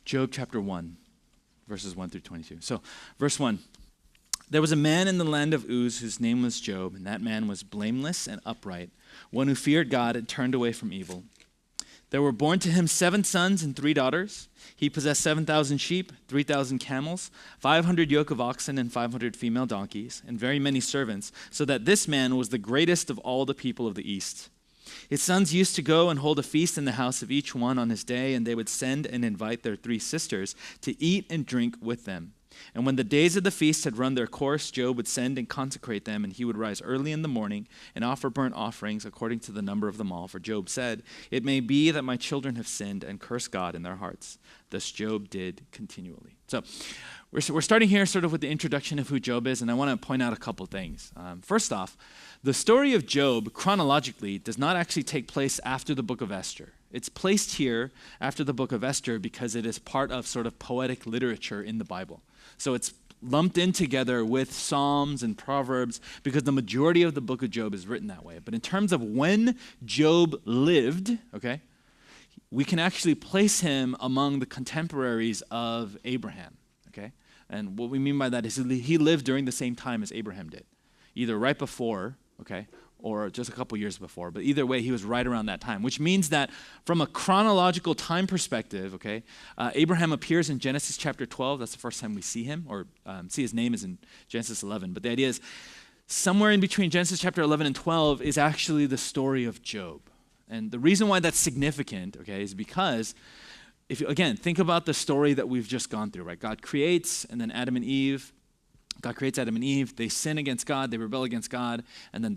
Job chapter 1, verses 1 through 22. So, verse 1. There was a man in the land of Uz whose name was Job, and that man was blameless and upright, one who feared God and turned away from evil. There were born to him 7 sons and 3 daughters. He possessed 7,000 sheep, 3,000 camels, 500 yoke of oxen, and 500 female donkeys, and very many servants, so that this man was the greatest of all the people of the East. His sons used to go and hold a feast in the house of each one on his day, and they would send and invite their 3 sisters to eat and drink with them. And when the days of the feast had run their course, Job would send and consecrate them, and he would rise early in the morning and offer burnt offerings according to the number of them all. For Job said, "It may be that my children have sinned and cursed God in their hearts." Thus Job did continually. So we're starting here sort of with the introduction of who Job is, and I want to point out a couple things. First off, the story of Job chronologically does not actually take place after the book of Esther. It's placed here after the book of Esther because it is part of sort of poetic literature in the Bible. So it's lumped in together with Psalms and Proverbs because the majority of the book of Job is written that way. But in terms of when Job lived, okay, we can actually place him among the contemporaries of Abraham, okay? And what we mean by that is he lived during the same time as Abraham did, either right before, okay, or just a couple years before. But either way, he was right around that time, which means that from a chronological time perspective, okay, Abraham appears in Genesis chapter 12. That's the first time we see him, or see his name is in Genesis 11. But the idea is somewhere in between Genesis chapter 11 and 12 is actually the story of Job. And the reason why that's significant, okay, is because if you, again, think about the story that we've just gone through, right? God creates, and then God creates Adam and Eve. They sin against God. They rebel against God. And then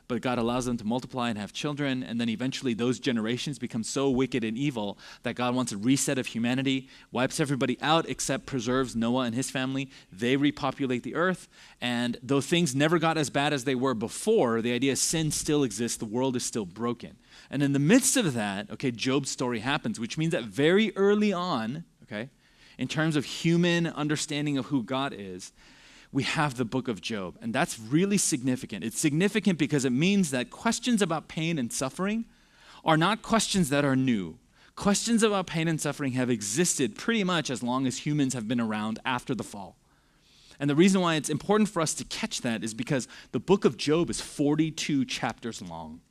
but God allows them to multiply and have children. And then eventually those generations become so wicked and evil that God wants a reset of humanity, wipes everybody out except preserves Noah and his family. They repopulate the earth. And though things never got as bad as they were before, the idea is sin still exists. The world is still broken. And in the midst of that, okay, Job's story happens, which means that very early on, okay, in terms of human understanding of who God is, we have the book of Job. And that's really significant. It's significant because it means that questions about pain and suffering are not questions that are new. Questions about pain and suffering have existed pretty much as long as humans have been around after the fall. And the reason why it's important for us to catch that is because the book of Job is 42 chapters long.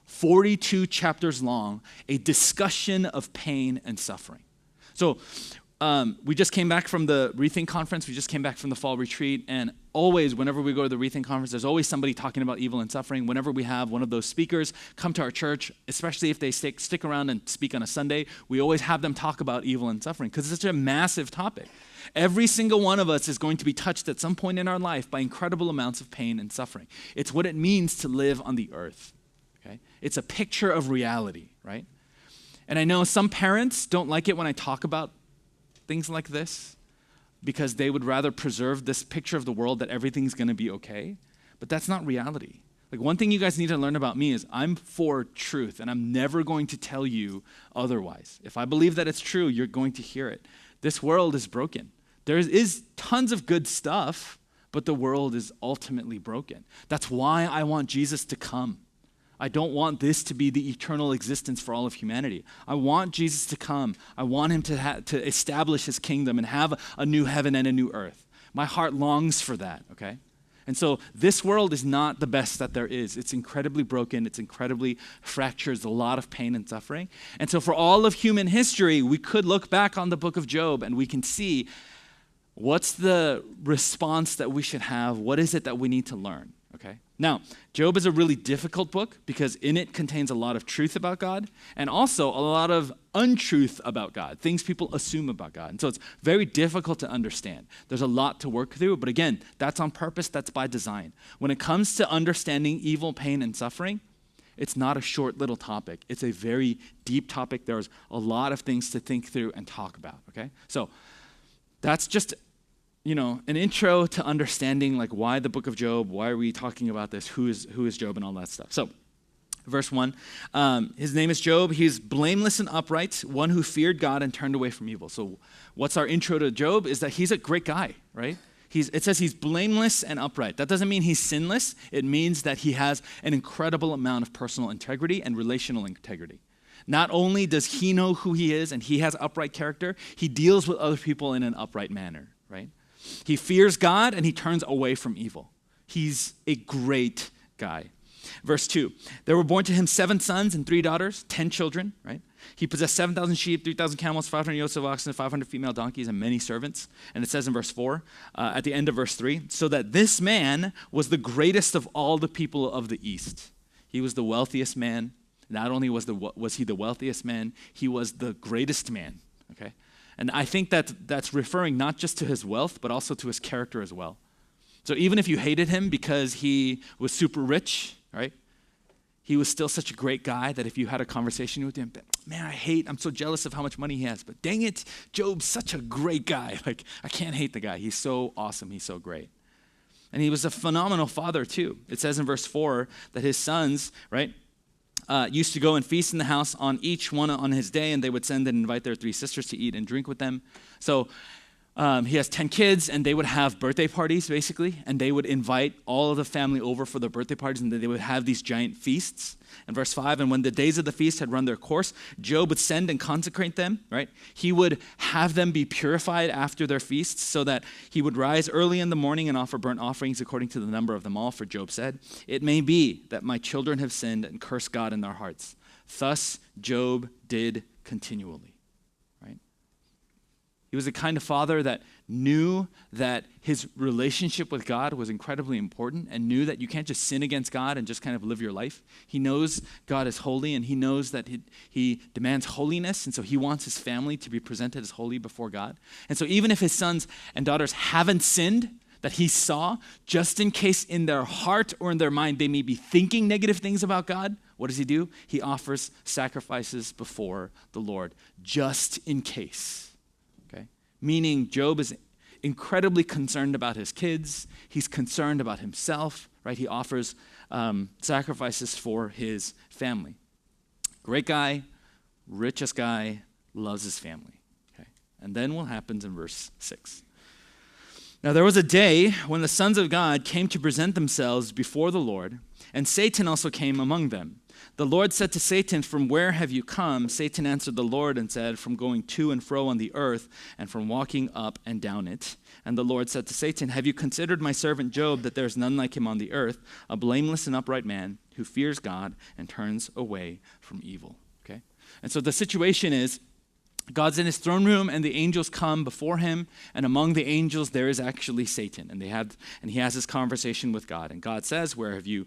42 chapters long, a discussion of pain and suffering. So we just came back from the Rethink conference. We just came back from the fall retreat. And always, whenever we go to the Rethink conference, there's always somebody talking about evil and suffering. Whenever we have one of those speakers come to our church, especially if they stick around and speak on a Sunday, we always have them talk about evil and suffering because it's such a massive topic. Every single one of us is going to be touched at some point in our life by incredible amounts of pain and suffering. It's what it means to live on the earth. Okay? It's a picture of reality, right? And I know some parents don't like it when I talk about things like this because they would rather preserve this picture of the world that everything's going to be okay. But that's not reality. Like, one thing you guys need to learn about me is I'm for truth, and I'm never going to tell you otherwise. If I believe that it's true, you're going to hear it. This world is broken. There is tons of good stuff, but the world is ultimately broken. That's why I want Jesus to come. I don't want this to be the eternal existence for all of humanity. I want Jesus to come. I want him to establish his kingdom and have a new heaven and a new earth. My heart longs for that, okay? And so this world is not the best that there is. It's incredibly broken. It's incredibly fractured. There's a lot of pain and suffering. And so for all of human history, we could look back on the book of Job and we can see what's the response that we should have. What is it that we need to learn, okay? Now, Job is a really difficult book because in it contains a lot of truth about God and also a lot of untruth about God, things people assume about God. And so it's very difficult to understand. There's a lot to work through, but again, that's on purpose, that's by design. When it comes to understanding evil, pain, and suffering, it's not a short little topic. It's a very deep topic. There's a lot of things to think through and talk about, okay? So that's just an intro to understanding like why the book of Job, why are we talking about this, who is Job and all that stuff. So verse 1, his name is Job. He's blameless and upright, one who feared God and turned away from evil. So what's our intro to Job is that he's a great guy, right? It says he's blameless and upright. That doesn't mean he's sinless. It means that he has an incredible amount of personal integrity and relational integrity. Not only does he know who he is and he has upright character, he deals with other people in an upright manner, right? He fears God and he turns away from evil. He's a great guy. Verse 2, there were born to him 7 sons and 3 daughters, 10 children, right? He possessed 7,000 sheep, 3,000 camels, 500 yokes of oxen, 500 female donkeys, and many servants. And it says in verse 4, at the end of verse 3, so that this man was the greatest of all the people of the East. He was the wealthiest man. Not only was he the wealthiest man, he was the greatest man, okay? And I think that's referring not just to his wealth, but also to his character as well. So even if you hated him because he was super rich, right? He was still such a great guy that if you had a conversation with him, man, I'm so jealous of how much money he has. But dang it, Job's such a great guy. Like, I can't hate the guy. He's so awesome. He's so great. And he was a phenomenal father too. It says in verse 4 that his sons, right, used to go and feast in the house on each one on his day, and they would send and invite their 3 sisters to eat and drink with them. So he has 10 kids, and they would have birthday parties, basically, and they would invite all of the family over for their birthday parties, and they would have these giant feasts. In verse 5, and when the days of the feast had run their course, Job would send and consecrate them, right? He would have them be purified after their feasts so that he would rise early in the morning and offer burnt offerings according to the number of them all, for Job said, it may be that my children have sinned and cursed God in their hearts. Thus Job did continually. He was the kind of father that knew that his relationship with God was incredibly important and knew that you can't just sin against God and just kind of live your life. He knows God is holy and he knows that he demands holiness, and so he wants his family to be presented as holy before God. And so even if his sons and daughters haven't sinned, that he saw, just in case in their heart or in their mind they may be thinking negative things about God, what does he do? He offers sacrifices before the Lord, just in case. Meaning Job is incredibly concerned about his kids. He's concerned about himself, right? He offers sacrifices for his family. Great guy, richest guy, loves his family. Okay. And then what happens in verse 6? Now there was a day when the sons of God came to present themselves before the Lord, and Satan also came among them. The Lord said to Satan, from where have you come? Satan answered the Lord and said, from going to and fro on the earth and from walking up and down it. And the Lord said to Satan, have you considered my servant Job, that there is none like him on the earth, a blameless and upright man who fears God and turns away from evil? Okay. And so the situation is, God's in his throne room and the angels come before him, and among the angels there is actually Satan, and he has this conversation with God. And God says, where have you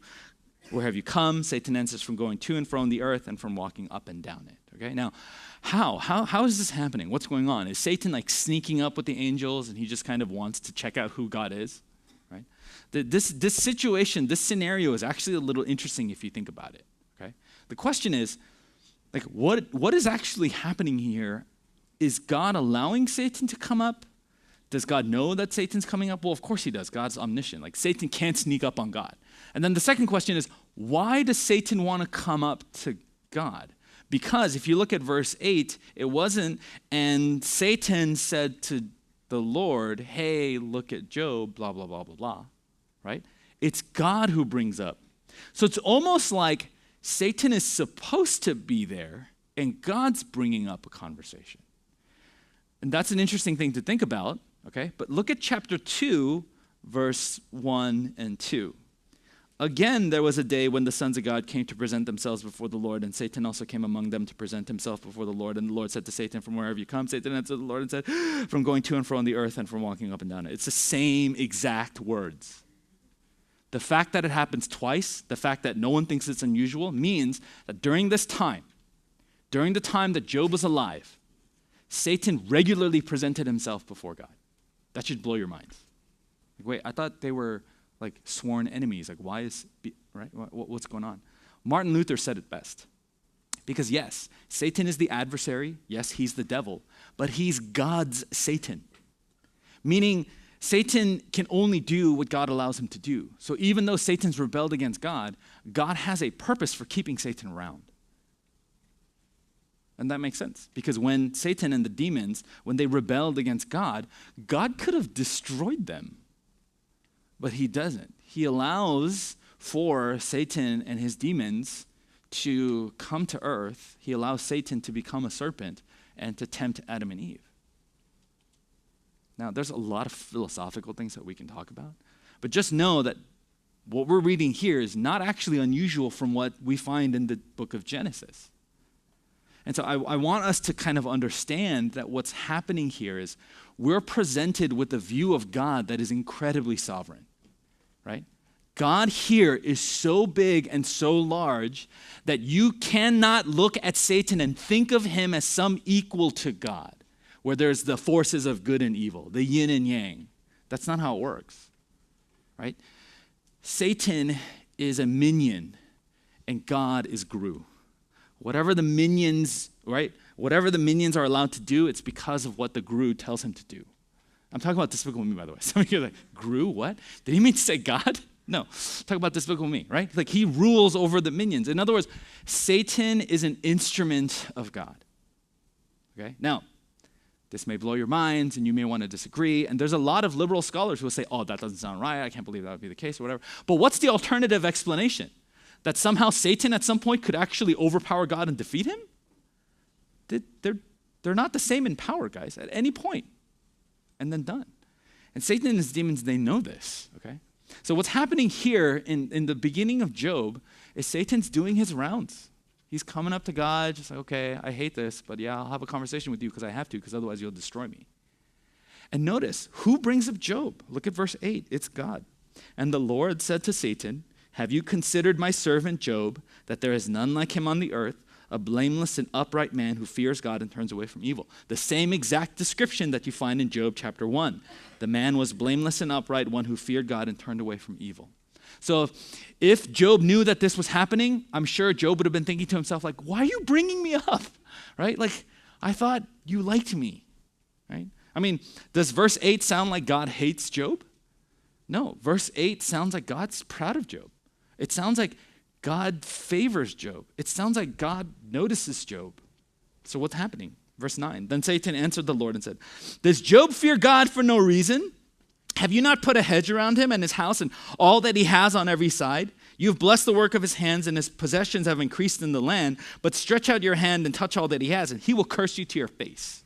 come? Satan answers, from going to and fro on the earth and from walking up and down it. Okay, now, how is this happening? What's going on? Is Satan like sneaking up with the angels and he just kind of wants to check out who God is? Right? This situation, this scenario is actually a little interesting if you think about it. Okay, the question is, like, what is actually happening here? Is God allowing Satan to come up? Does God know that Satan's coming up? Well, of course he does. God's omniscient. Like, Satan can't sneak up on God. And then the second question is, why does Satan want to come up to God? Because if you look at verse 8, it wasn't, and Satan said to the Lord, hey, look at Job, blah, blah, blah, blah, blah, right? It's God who brings up. So it's almost like Satan is supposed to be there, and God's bringing up a conversation. And that's an interesting thing to think about, okay? But look at chapter 2, verse 1 and 2. Again, there was a day when the sons of God came to present themselves before the Lord, and Satan also came among them to present himself before the Lord. And the Lord said to Satan, from where have you come? Satan answered the Lord and said, from going to and fro on the earth and from walking up and down it. It's the same exact words. The fact that it happens twice, the fact that no one thinks it's unusual, means that during the time that Job was alive, Satan regularly presented himself before God. That should blow your minds. Like, wait, I thought they were like sworn enemies. Like, right? What's going on? Martin Luther said it best. Because yes, Satan is the adversary. Yes, he's the devil, but he's God's Satan. Meaning, Satan can only do what God allows him to do. So even though Satan's rebelled against God, God has a purpose for keeping Satan around. And that makes sense. Because when Satan and the demons, when they rebelled against God, God could have destroyed them. But he doesn't. He allows for Satan and his demons to come to earth, he allows Satan to become a serpent and to tempt Adam and Eve. Now, there's a lot of philosophical things that we can talk about, but just know that what we're reading here is not actually unusual from what we find in the book of Genesis. And so I want us to kind of understand that what's happening here is we're presented with a view of God that is incredibly sovereign, right? God here is so big and so large that you cannot look at Satan and think of him as some equal to God, where there's the forces of good and evil, the yin and yang. That's not how it works, right? Satan is a minion and God is Gru. Whatever the minions, right? Whatever the minions are allowed to do, it's because of what the Gru tells him to do. I'm talking about Despicable Me, by the way. Some of you are like, Gru, what? Did he mean to say God? No, talk about Despicable Me, right? Like he rules over the minions. In other words, Satan is an instrument of God. Okay? Now, this may blow your minds and you may want to disagree. And there's a lot of liberal scholars who will say, oh, that doesn't sound right. I can't believe that would be the case or whatever. But what's the alternative explanation? That somehow Satan at some point could actually overpower God and defeat him? They're not the same in power, guys, at any point. And then done. And Satan and his demons, they know this, okay? So what's happening here in the beginning of Job is Satan's doing his rounds. He's coming up to God, just like, okay, I hate this, but yeah, I'll have a conversation with you because I have to, because otherwise you'll destroy me. And notice, who brings up Job? Look at verse 8. It's God. And the Lord said to Satan, have you considered my servant Job, that there is none like him on the earth, a blameless and upright man who fears God and turns away from evil? The same exact description that you find in Job chapter 1. The man was blameless and upright, one who feared God and turned away from evil. So if Job knew that this was happening, I'm sure Job would have been thinking to himself, like, why are you bringing me up? Right? Like, I thought you liked me. Right? I mean, does verse 8 sound like God hates Job? No. Verse 8 sounds like God's proud of Job. It sounds like God favors Job. It sounds like God notices Job. So what's happening? Verse 9, then Satan answered the Lord and said, does Job fear God for no reason? Have you not put a hedge around him and his house and all that he has on every side? You have blessed the work of his hands and his possessions have increased in the land, but stretch out your hand and touch all that he has and he will curse you to your face.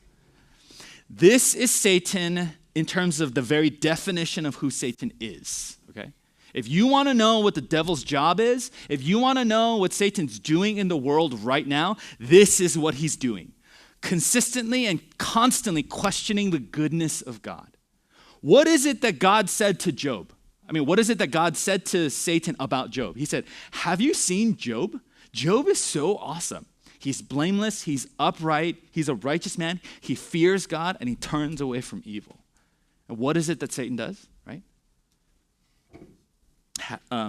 This is Satan in terms of the very definition of who Satan is, okay? If you want to know what the devil's job is, if you want to know what Satan's doing in the world right now, this is what he's doing. Consistently and constantly questioning the goodness of God. What is it that God said to Job? I mean, what is it that God said to Satan about Job? He said, have you seen Job? Job is so awesome. He's blameless, he's upright, he's a righteous man, he fears God, and he turns away from evil. And what is it that Satan does, right?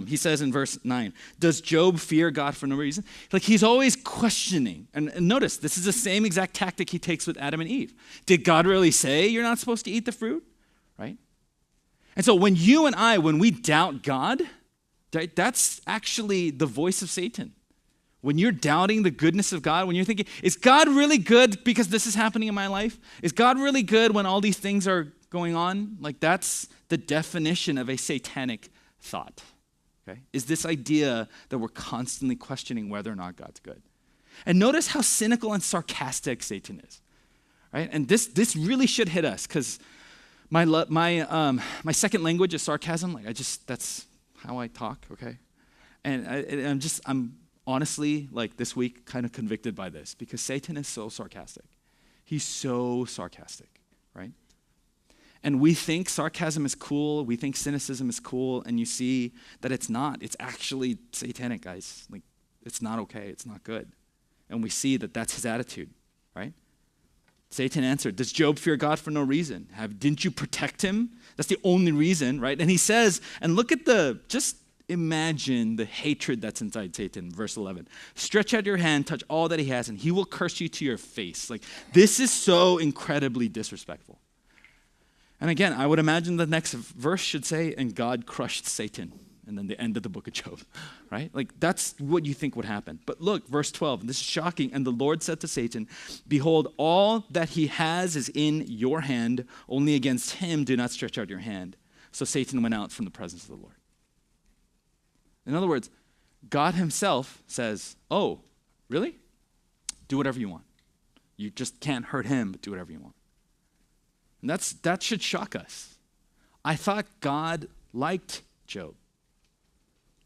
He says in verse 9, does Job fear God for no reason? Like he's always questioning. And notice, this is the same exact tactic he takes with Adam and Eve. Did God really say you're not supposed to eat the fruit? Right? And so when you and I, when we doubt God, that's actually the voice of Satan. When you're doubting the goodness of God, when you're thinking, is God really good because this is happening in my life? Is God really good when all these things are going on? Like that's the definition of a satanic thought, okay, is this idea that we're constantly questioning whether or not God's good. And notice how cynical and sarcastic Satan is, right? And this really should hit us because my second language is sarcasm. Like that's how I talk, okay? And I'm honestly, like this week, kind of convicted by this because Satan is so sarcastic. He's so sarcastic, right? And we think sarcasm is cool, we think cynicism is cool, and you see that it's not. It's actually satanic, guys. Like, it's not okay, it's not good. And we see that that's his attitude, right? Satan answered, does Job fear God for no reason? Didn't you protect him? That's the only reason, right? And he says, and look at just imagine the hatred that's inside Satan, verse 11. Stretch out your hand, touch all that he has, and he will curse you to your face. Like, this is so incredibly disrespectful. And again, I would imagine the next verse should say, and God crushed Satan. And then the end of the book of Job, right? Like that's what you think would happen. But look, verse 12, this is shocking. And the Lord said to Satan, behold, all that he has is in your hand. Only against him do not stretch out your hand. So Satan went out from the presence of the Lord. In other words, God himself says, oh, really? Do whatever you want. You just can't hurt him, but do whatever you want. And that should shock us. I thought God liked Job.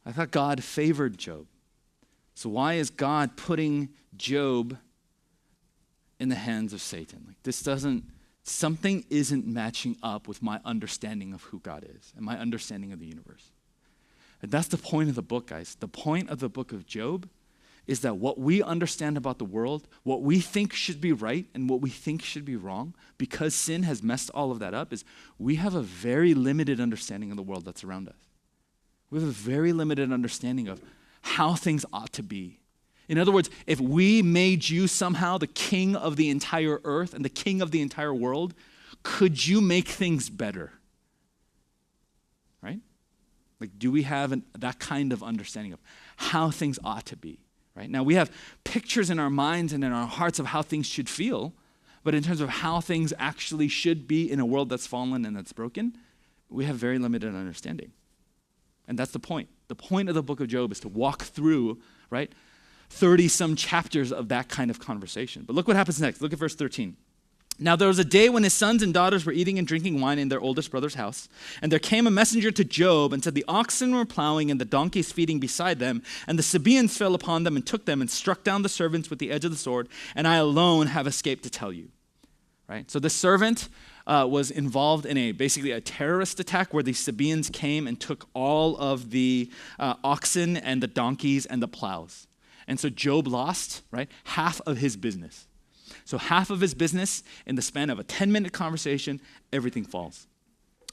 I thought God favored Job. So why is God putting Job in the hands of Satan? Something isn't matching up with my understanding of who God is and my understanding of the universe. And that's the point of the book, guys. The point of the book of Job is that what we understand about the world, what we think should be right and what we think should be wrong, because sin has messed all of that up, is we have a very limited understanding of the world that's around us. We have a very limited understanding of how things ought to be. In other words, if we made you somehow the king of the entire earth and the king of the entire world, could you make things better? Right? Like, do we have that kind of understanding of how things ought to be? Right? Now, we have pictures in our minds and in our hearts of how things should feel, but in terms of how things actually should be in a world that's fallen and that's broken, we have very limited understanding. And that's the point. The point of the book of Job is to walk through, right, 30-some chapters of that kind of conversation. But look what happens next. Look at verse 13. Now there was a day when his sons and daughters were eating and drinking wine in their oldest brother's house. And there came a messenger to Job and said, the oxen were plowing and the donkeys feeding beside them. And the Sabaeans fell upon them and took them and struck down the servants with the edge of the sword. And I alone have escaped to tell you. Right? So the servant was involved in basically a terrorist attack where the Sabaeans came and took all of the oxen and the donkeys and the plows. And so Job lost, right, half of his business. So half of his business in the span of a 10-minute conversation, everything falls.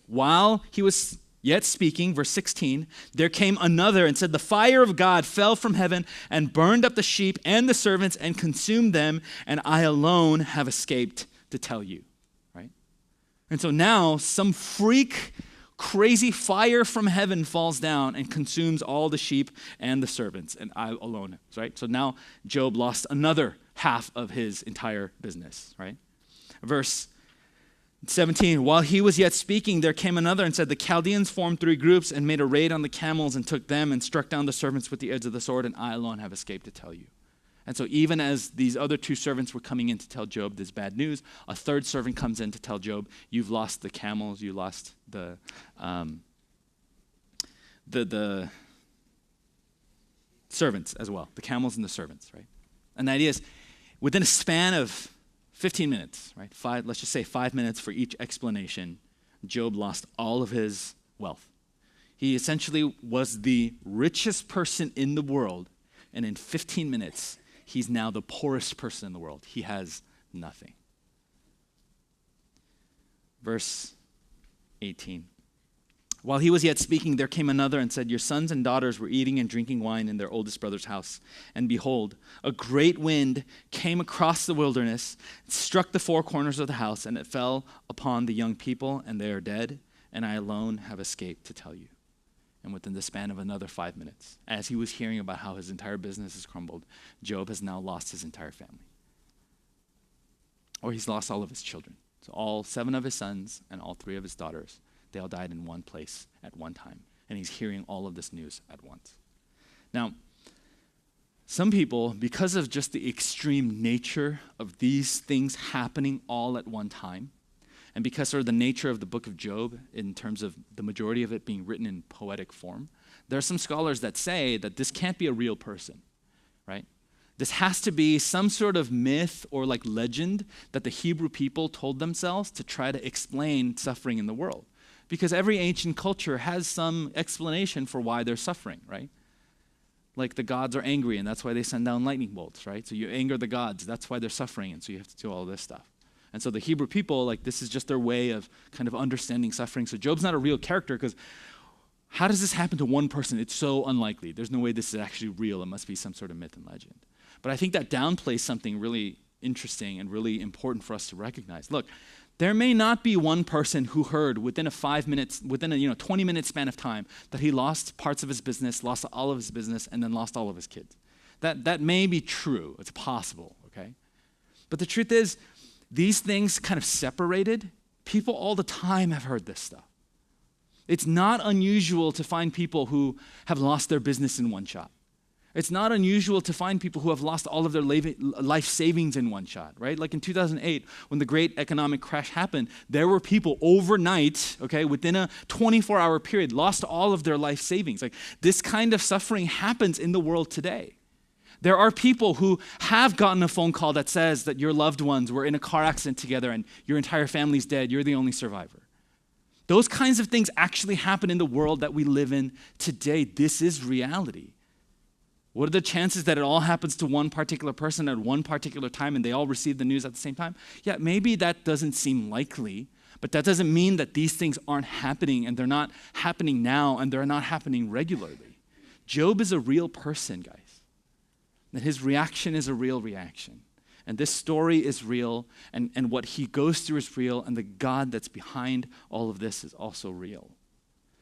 While he was yet speaking, verse 16, there came another and said, the fire of God fell from heaven and burned up the sheep and the servants and consumed them, and I alone have escaped to tell you. Right? And so now some freak, crazy fire from heaven falls down and consumes all the sheep and the servants, and I alone. Right? So now Job lost another half of his entire business, right? Verse 17, while he was yet speaking, there came another and said, the Chaldeans formed 3 groups and made a raid on the camels and took them and struck down the servants with the edge of the sword, and I alone have escaped to tell you. And so even as these other 2 servants were coming in to tell Job this bad news, a third servant comes in to tell Job, you've lost the camels, you lost the servants as well, the camels and the servants, right? And the idea is, within a span of 15 minutes, right? Let's just say 5 minutes for each explanation, Job lost all of his wealth. He essentially was the richest person in the world, and in 15 minutes, he's now the poorest person in the world. He has nothing. Verse 18. While he was yet speaking, there came another and said, your sons and daughters were eating and drinking wine in their oldest brother's house. And behold, a great wind came across the wilderness, struck the 4 corners of the house, and it fell upon the young people, and they are dead, and I alone have escaped to tell you. And within the span of another 5 minutes, as he was hearing about how his entire business has crumbled, Job has now lost his entire family. Or he's lost all of his children. So all 7 of his sons and all 3 of his daughters, they all died in one place at one time. And he's hearing all of this news at once. Now, some people, because of just the extreme nature of these things happening all at one time, and because sort of the nature of the book of Job in terms of the majority of it being written in poetic form, there are some scholars that say that this can't be a real person, right? This has to be some sort of myth or like legend that the Hebrew people told themselves to try to explain suffering in the world. Because every ancient culture has some explanation for why they're suffering, right? Like the gods are angry and that's why they send down lightning bolts, right? So you anger the gods, that's why they're suffering, and so you have to do all this stuff. And so the Hebrew people, like this is just their way of kind of understanding suffering. So Job's not a real character because how does this happen to one person? It's so unlikely. There's no way this is actually real. It must be some sort of myth and legend. But I think that downplays something really interesting and really important for us to recognize. Look, there may not be one person who heard within a 20-minute span of time that he lost parts of his business, lost all of his business, and then lost all of his kids. That may be true. It's possible, okay? But the truth is, these things kind of separated. People all the time have heard this stuff. It's not unusual to find people who have lost their business in one shot. It's not unusual to find people who have lost all of their life savings in one shot, right? Like in 2008, when the great economic crash happened, there were people overnight, okay, within a 24-hour period, lost all of their life savings. Like this kind of suffering happens in the world today. There are people who have gotten a phone call that says that your loved ones were in a car accident together and your entire family's dead, you're the only survivor. Those kinds of things actually happen in the world that we live in today. This is reality. What are the chances that it all happens to one particular person at one particular time and they all receive the news at the same time? Yeah, maybe that doesn't seem likely, but that doesn't mean that these things aren't happening and they're not happening now and they're not happening regularly. Job is a real person, guys. And his reaction is a real reaction. And this story is real, and what he goes through is real, and the God that's behind all of this is also real.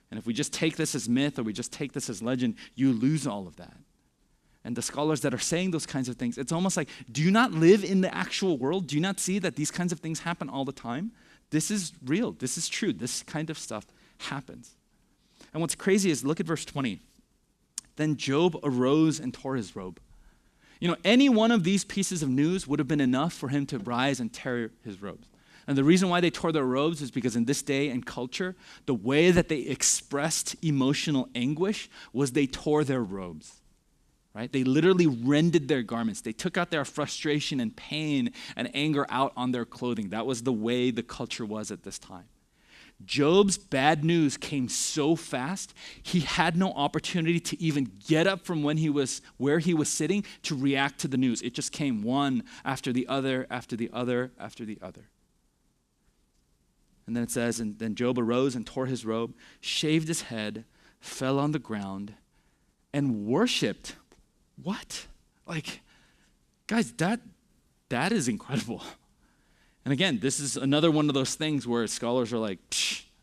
And if we just take this as myth or we just take this as legend, you lose all of that. And the scholars that are saying those kinds of things, it's almost like, do you not live in the actual world? Do you not see that these kinds of things happen all the time? This is real. This is true. This kind of stuff happens. And what's crazy is, look at verse 20. Then Job arose and tore his robe. You know, any one of these pieces of news would have been enough for him to rise and tear his robes. And the reason why they tore their robes is because in this day and culture, the way that they expressed emotional anguish was they tore their robes. Right? They literally rended their garments. They took out their frustration and pain and anger out on their clothing. That was the way the culture was at this time. Job's bad news came so fast, he had no opportunity to even get up from where he was sitting to react to the news. It just came one after the other, after the other, after the other. And then it says, and then Job arose and tore his robe, shaved his head, fell on the ground, and worshiped. What? Like, guys, that is incredible. And again, this is another one of those things where scholars are like,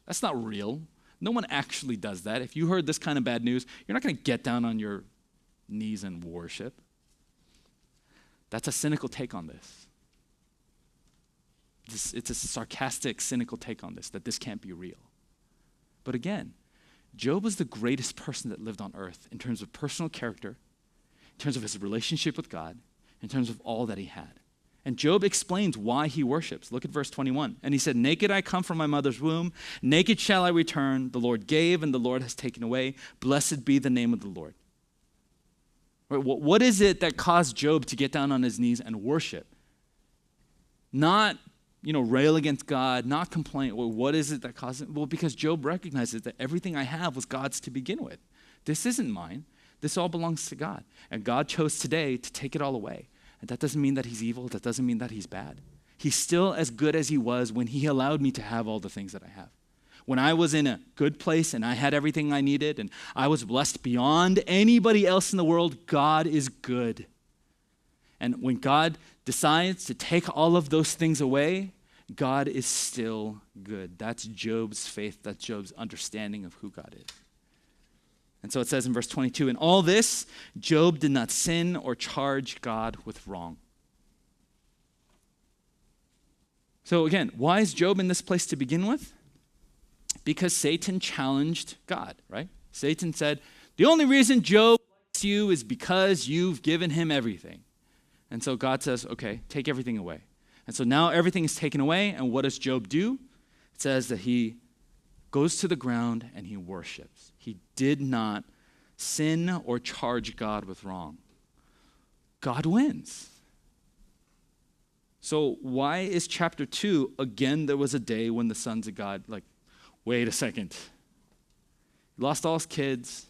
that's not real. No one actually does that. If you heard this kind of bad news, you're not going to get down on your knees and worship. That's a cynical take on this. It's a sarcastic, cynical take on this, that this can't be real. But again, Job was the greatest person that lived on earth in terms of personal character, in terms of his relationship with God, in terms of all that he had. And Job explains why he worships. Look at verse 21. And he said, naked I come from my mother's womb, naked shall I return. The Lord gave and the Lord has taken away. Blessed be the name of the Lord. What is it that caused Job to get down on his knees and worship? Not, rail against God, not complain. Well, what is it that caused it? Well, because Job recognizes that everything I have was God's to begin with. This isn't mine. This all belongs to God. And God chose today to take it all away. And that doesn't mean that he's evil. That doesn't mean that he's bad. He's still as good as he was when he allowed me to have all the things that I have. When I was in a good place and I had everything I needed and I was blessed beyond anybody else in the world, God is good. And when God decides to take all of those things away, God is still good. That's Job's faith. That's Job's understanding of who God is. And so it says in verse 22, in all this, Job did not sin or charge God with wrong. So again, why is Job in this place to begin with? Because Satan challenged God, right? Satan said, the only reason Job likes you is because you've given him everything. And so God says, okay, take everything away. And so now everything is taken away, and what does Job do? It says that he goes to the ground and he worships. He did not sin or charge God with wrong. God wins. So why is chapter 2, again, there was a day when the sons of God, wait a second. He lost all his kids,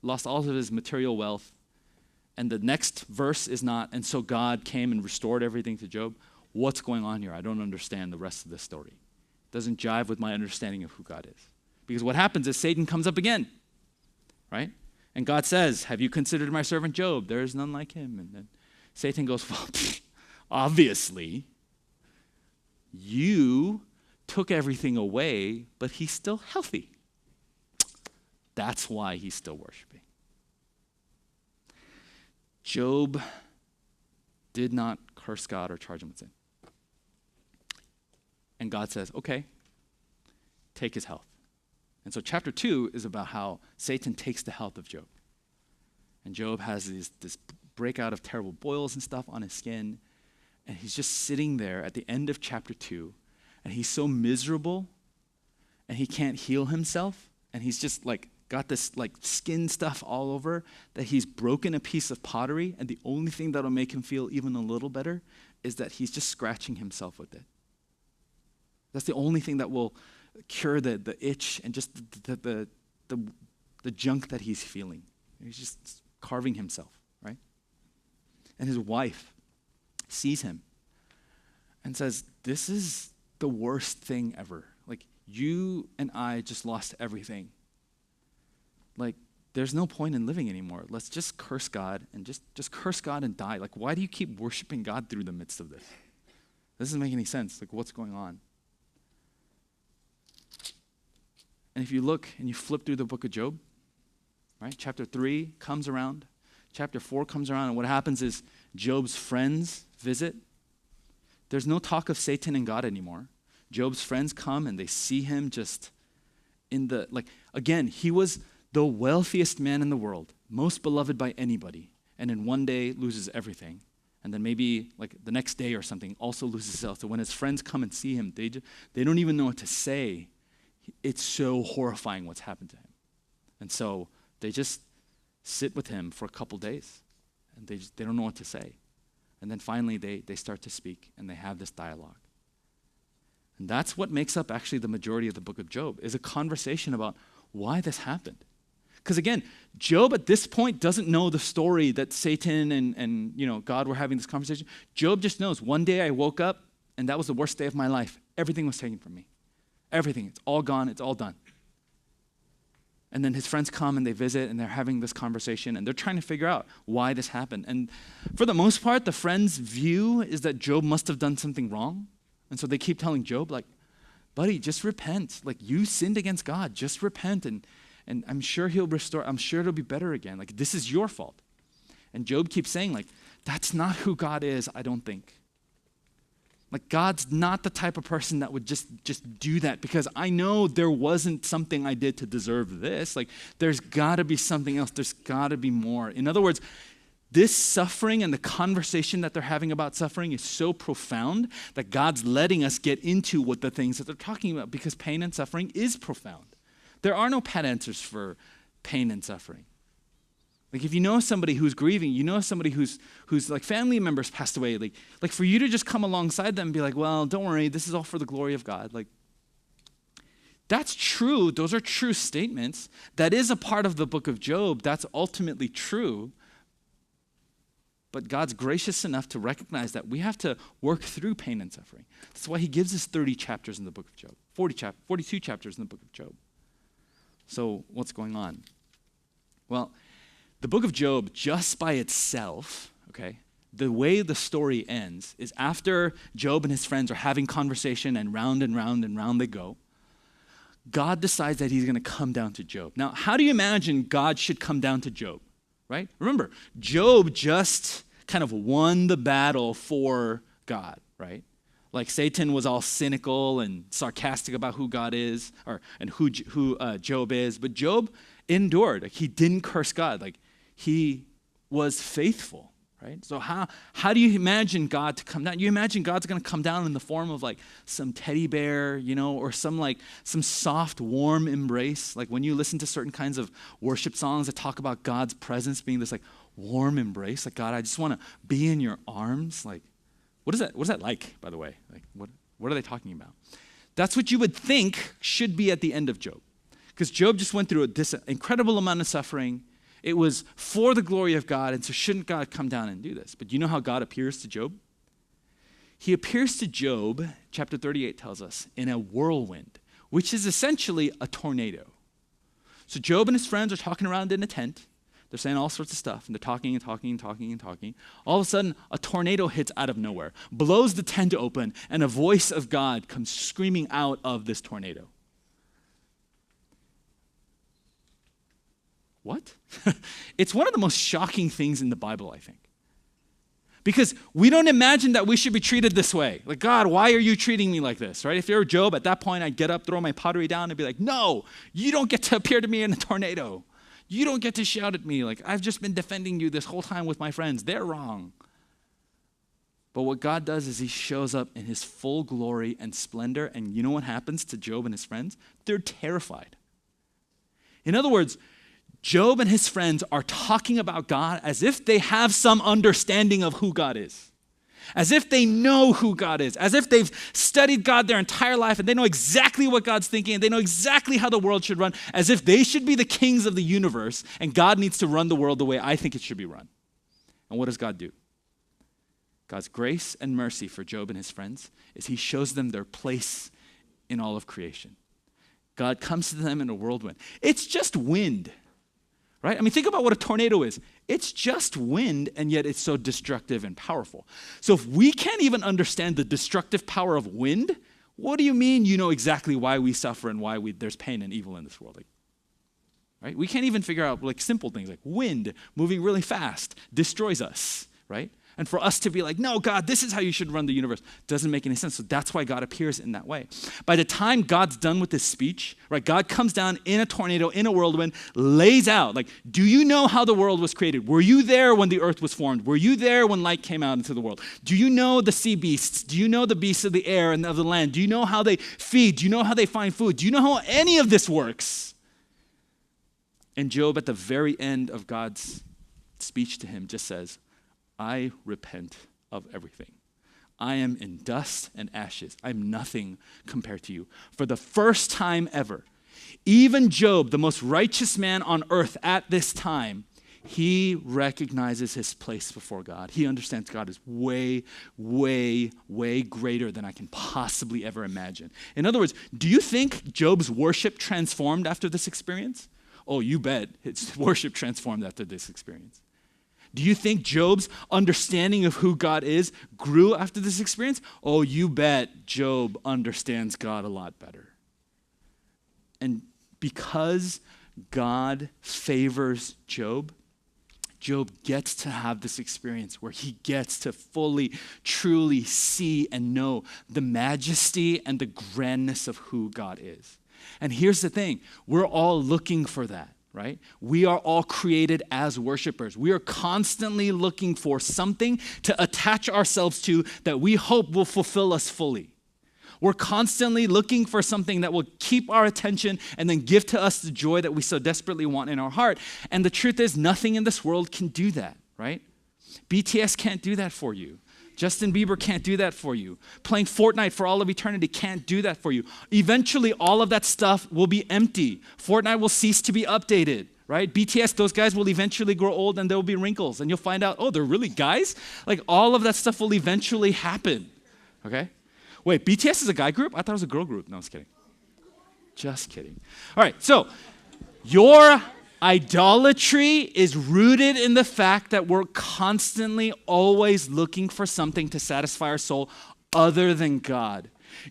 lost all of his material wealth, and the next verse is not, and so God came and restored everything to Job. What's going on here? I don't understand the rest of this story. It doesn't jive with my understanding of who God is. Because what happens is Satan comes up again, right? And God says, have you considered my servant Job? There is none like him. And then Satan goes, well, obviously, you took everything away, but he's still healthy. That's why he's still worshiping. Job did not curse God or charge him with sin. And God says, okay, take his health. And so chapter 2 is about how Satan takes the health of Job. And Job has this breakout of terrible boils and stuff on his skin. And he's just sitting there at the end of chapter 2. And he's so miserable. And he can't heal himself. And he's just like got this like skin stuff all over that he's broken a piece of pottery. And the only thing that'll make him feel even a little better is that he's just scratching himself with it. That's the only thing that will cure the itch and just the junk that he's feeling. He's just carving himself, right? And his wife sees him and says, this is the worst thing ever. Like, you and I just lost everything. Like, there's no point in living anymore. Let's just curse God and just curse God and die. Like, why do you keep worshiping God through the midst of this? This doesn't make any sense. Like, what's going on? And if you look and you flip through the book of Job, right? Chapter 3 comes around. Chapter 4 comes around, and what happens is Job's friends visit. There's no talk of Satan and God anymore. Job's friends come and they see him just in the, like, again, he was the wealthiest man in the world, most beloved by anybody, and in one day loses everything. And then maybe like the next day or something also loses his health. So when his friends come and see him, they don't even know what to say. It's so horrifying what's happened to him. And so they just sit with him for a couple days, and they don't know what to say. And then finally they start to speak, and they have this dialogue. And that's what makes up actually the majority of the book of Job, is a conversation about why this happened. Because again, Job at this point doesn't know the story that Satan and God were having this conversation. Job just knows, one day I woke up, and that was the worst day of my life. Everything was taken from me. Everything. It's all gone. It's all done. And then his friends come and they visit and they're having this conversation and they're trying to figure out why this happened. And for the most part, the friends' view is that Job must have done something wrong. And so they keep telling Job, like, buddy, just repent. Like, you sinned against God. Just repent and I'm sure he'll restore. I'm sure it'll be better again. Like, this is your fault. And Job keeps saying, like, that's not who God is, I don't think. Like, God's not the type of person that would just do that, because I know there wasn't something I did to deserve this. Like, there's got to be something else. There's got to be more. In other words, this suffering and the conversation that they're having about suffering is so profound that God's letting us get into what the things that they're talking about, because pain and suffering is profound. There are no pat answers for pain and suffering. Like, if you know somebody who's grieving, you know somebody who's like family members passed away, like for you to just come alongside them and be like, well, don't worry, this is all for the glory of God. Like, that's true. Those are true statements. That is a part of the book of Job. That's ultimately true. But God's gracious enough to recognize that we have to work through pain and suffering. That's why he gives us 30 chapters in the book of Job, 42 chapters in the book of Job. So what's going on? Well, the book of Job, just by itself, okay, the way the story ends is after Job and his friends are having conversation and round and round and round they go, God decides that he's going to come down to Job. Now, how do you imagine God should come down to Job, right? Remember, Job just kind of won the battle for God, right? Like, Satan was all cynical and sarcastic about who God is and who Job is, but Job endured. Like, he didn't curse God. Like, he was faithful, right? So how do you imagine God to come down? You imagine God's going to come down in the form of like some teddy bear, or some soft, warm embrace. Like, when you listen to certain kinds of worship songs that talk about God's presence being this like warm embrace, like, God, I just want to be in your arms. Like, what is that like, by the way? Like, what are they talking about? That's what you would think should be at the end of Job. Because Job just went through this incredible amount of suffering. It was for the glory of God, and so shouldn't God come down and do this? But you know how God appears to Job? He appears to Job, chapter 38 tells us, in a whirlwind, which is essentially a tornado. So Job and his friends are talking around in a tent. They're saying all sorts of stuff, and they're talking and talking and talking and talking. All of a sudden, a tornado hits out of nowhere, blows the tent open, and a voice of God comes screaming out of this tornado. What? It's one of the most shocking things in the Bible, I think. Because we don't imagine that we should be treated this way. Like, God, why are you treating me like this, right? If you're Job, at that point, I'd get up, throw my pottery down, and be like, no, you don't get to appear to me in a tornado. You don't get to shout at me. Like, I've just been defending you this whole time with my friends. They're wrong. But what God does is he shows up in his full glory and splendor. And you know what happens to Job and his friends? They're terrified. In other words, Job and his friends are talking about God as if they have some understanding of who God is. As if they know who God is. As if they've studied God their entire life and they know exactly what God's thinking and they know exactly how the world should run. As if they should be the kings of the universe and God needs to run the world the way I think it should be run. And what does God do? God's grace and mercy for Job and his friends is he shows them their place in all of creation. God comes to them in a whirlwind. It's just wind, right? I mean, think about what a tornado is. It's just wind, and yet it's so destructive and powerful. So if we can't even understand the destructive power of wind, what do you mean you know exactly why we suffer and why there's pain and evil in this world? Right? We can't even figure out like simple things like wind moving really fast destroys us, right? And for us to be like, no, God, this is how you should run the universe, doesn't make any sense. So that's why God appears in that way. By the time God's done with this speech, right, God comes down in a tornado, in a whirlwind, lays out, like, do you know how the world was created? Were you there when the earth was formed? Were you there when light came out into the world? Do you know the sea beasts? Do you know the beasts of the air and of the land? Do you know how they feed? Do you know how they find food? Do you know how any of this works? And Job, at the very end of God's speech to him, just says, I repent of everything. I am in dust and ashes. I'm nothing compared to you. For the first time ever, even Job, the most righteous man on earth at this time, he recognizes his place before God. He understands God is way, way, way greater than I can possibly ever imagine. In other words, do you think Job's worship transformed after this experience? Oh, you bet his worship transformed after this experience. Do you think Job's understanding of who God is grew after this experience? Oh, you bet Job understands God a lot better. And because God favors Job, Job gets to have this experience where he gets to fully, truly see and know the majesty and the grandness of who God is. And here's the thing, we're all looking for that. Right? We are all created as worshipers. We are constantly looking for something to attach ourselves to that we hope will fulfill us fully. We're constantly looking for something that will keep our attention and then give to us the joy that we so desperately want in our heart. And the truth is, nothing in this world can do that, right? BTS can't do that for you. Justin Bieber can't do that for you. Playing Fortnite for all of eternity can't do that for you. Eventually, all of that stuff will be empty. Fortnite will cease to be updated, right? BTS, those guys will eventually grow old and there will be wrinkles. And you'll find out, oh, they're really guys? Like, all of that stuff will eventually happen, okay? Wait, BTS is a guy group? I thought it was a girl group. No, I was kidding. Just kidding. All right, so your idolatry is rooted in the fact that we're constantly always looking for something to satisfy our soul other than God.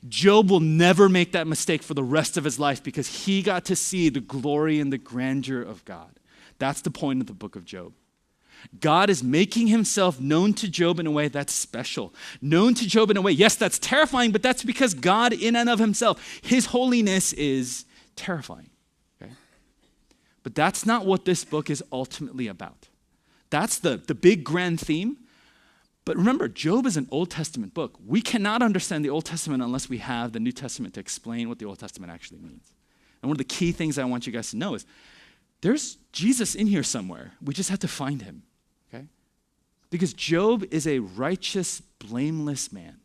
Job will never make that mistake for the rest of his life because he got to see the glory and the grandeur of God. That's the point of the book of Job. God is making himself known to Job in a way that's special. Known to Job in a way, yes, that's terrifying, but that's because God in and of himself, his holiness is terrifying. But that's not what this book is ultimately about. That's the big grand theme. But remember, Job is an Old Testament book. We cannot understand the Old Testament unless we have the New Testament to explain what the Old Testament actually means. And one of the key things I want you guys to know is there's Jesus in here somewhere. We just have to find him, okay? Because Job is a righteous, blameless man,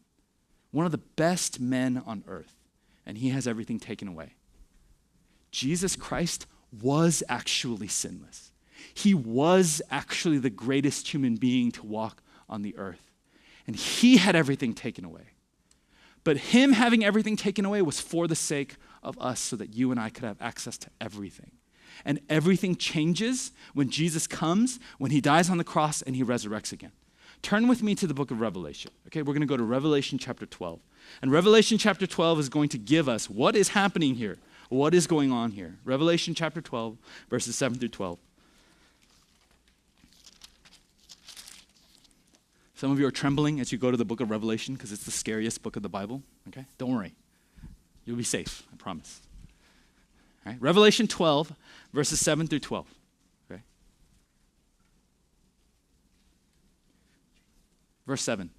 one of the best men on earth, and he has everything taken away. Jesus Christ was actually sinless. He was actually the greatest human being to walk on the earth. And he had everything taken away. But him having everything taken away was for the sake of us so that you and I could have access to everything. And everything changes when Jesus comes, when he dies on the cross and he resurrects again. Turn with me to the book of Revelation. Okay, we're going to go to Revelation chapter 12. And Revelation chapter 12 is going to give us what is happening here. What is going on here? Revelation chapter 12, verses 7 through 12. Some of you are trembling as you go to the book of Revelation because it's the scariest book of the Bible. Okay? Don't worry. You'll be safe, I promise. All right? Revelation 12, verses 7 through 12. Verse 7.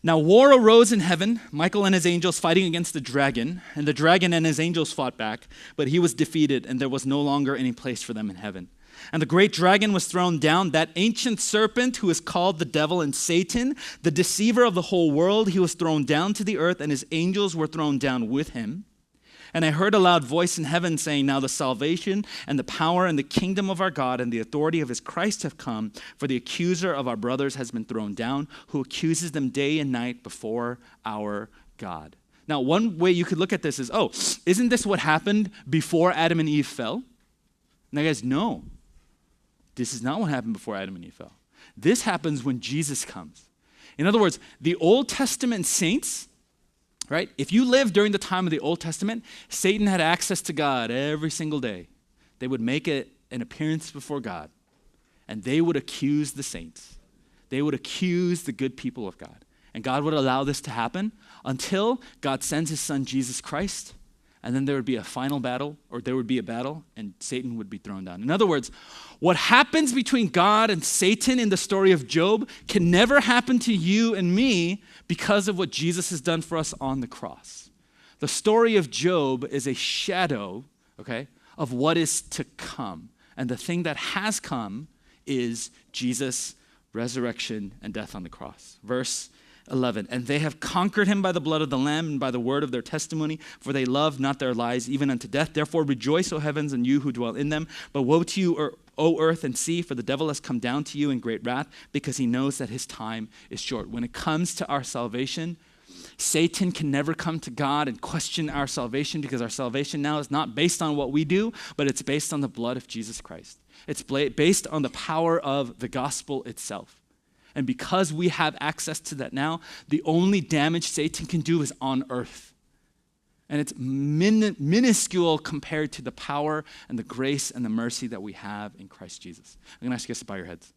Now war arose in heaven, Michael and his angels fighting against the dragon, and the dragon and his angels fought back, but he was defeated, and there was no longer any place for them in heaven. And the great dragon was thrown down, that ancient serpent who is called the devil and Satan, the deceiver of the whole world. He was thrown down to the earth, and his angels were thrown down with him. And I heard a loud voice in heaven saying, now the salvation and the power and the kingdom of our God and the authority of his Christ have come, for the accuser of our brothers has been thrown down, who accuses them day and night before our God. Now, one way you could look at this is, isn't this what happened before Adam and Eve fell? Now, guys, no. This is not what happened before Adam and Eve fell. This happens when Jesus comes. In other words, the Old Testament saints, right? If you lived during the time of the Old Testament, Satan had access to God every single day. They would make an appearance before God, and they would accuse the saints. They would accuse the good people of God. And God would allow this to happen until God sends his son, Jesus Christ, and then there would be a final battle, or there would be a battle, and Satan would be thrown down. In other words, what happens between God and Satan in the story of Job can never happen to you and me because of what Jesus has done for us on the cross. The story of Job is a shadow, of what is to come. And the thing that has come is Jesus' resurrection and death on the cross. Verse 11, and they have conquered him by the blood of the Lamb and by the word of their testimony, for they love not their lives even unto death. Therefore rejoice, O heavens, and you who dwell in them. But woe to you, O earth and sea, for the devil has come down to you in great wrath, because he knows that his time is short. When it comes to our salvation, Satan can never come to God and question our salvation, because our salvation now is not based on what we do, but it's based on the blood of Jesus Christ. It's based on the power of the gospel itself. And because we have access to that now, the only damage Satan can do is on earth. And it's minuscule compared to the power and the grace and the mercy that we have in Christ Jesus. I'm going to ask you guys to bow your heads.